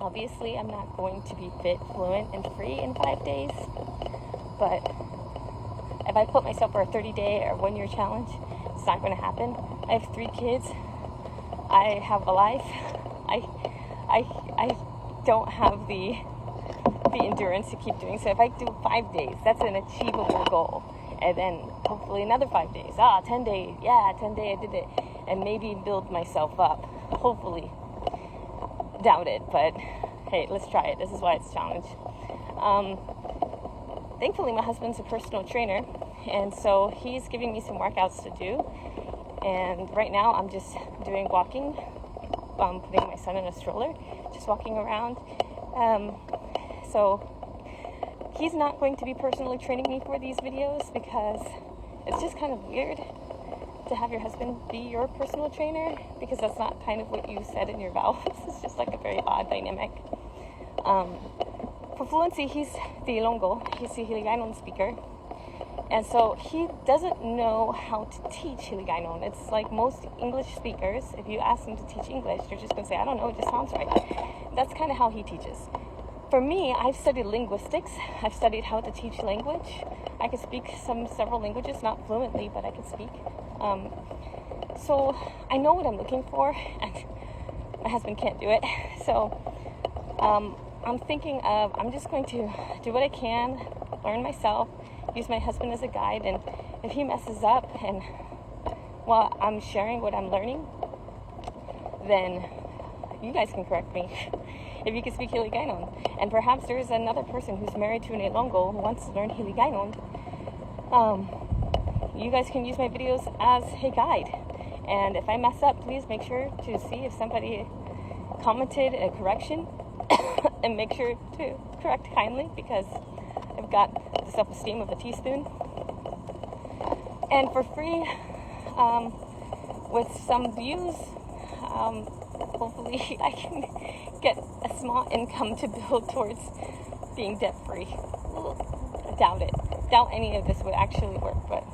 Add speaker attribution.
Speaker 1: Obviously, I'm not going to be fit, fluent, and free in 5 days, but if I put myself for a 30-day or 1-year challenge, it's not going to happen. I have 3 kids. I have a life. I don't have the endurance to keep doing so. If I do 5 days, that's an achievable goal. And then hopefully another 5 days. 10 days. Yeah, 10 days I did it. And maybe build myself up. Hopefully. Doubt it, but hey, let's try it. This is why it's a challenge. Thankfully, my husband's a personal trainer, and so he's giving me some workouts to do. And right now, I'm just doing walking, putting my son in a stroller, just walking around. So he's not going to be personally training me for these videos because it's just kind of weird to have your husband be your personal trainer, because that's not kind of what you said in your vows. It's just like a very odd dynamic. For fluency, he's the Ilonggo. He's the Hiligaynon speaker. And so he doesn't know how to teach Hiligaynon. It's like most English speakers, if you ask them to teach English, they're just going to say, I don't know, it just sounds right. That's kind of how he teaches. For me, I've studied linguistics. I've studied how to teach language. I can speak several languages, not fluently, but I can speak. So I know what I'm looking for, and my husband can't do it. So I'm thinking of, I'm just going to do what I can, learn myself, use my husband as a guide, and if he messes up and while I'm sharing what I'm learning, then you guys can correct me if you can speak Hiligaynon. And perhaps there is another person who's married to an Ilonggo who wants to learn Hiligaynon. You guys can use my videos as a guide. And if I mess up, please make sure to see if somebody commented a correction and make sure to correct kindly, because I've got the self-esteem of a teaspoon. And for free, with some views, hopefully I can get a small income to build towards being debt-free. Doubt it. Doubt any of this would actually work, but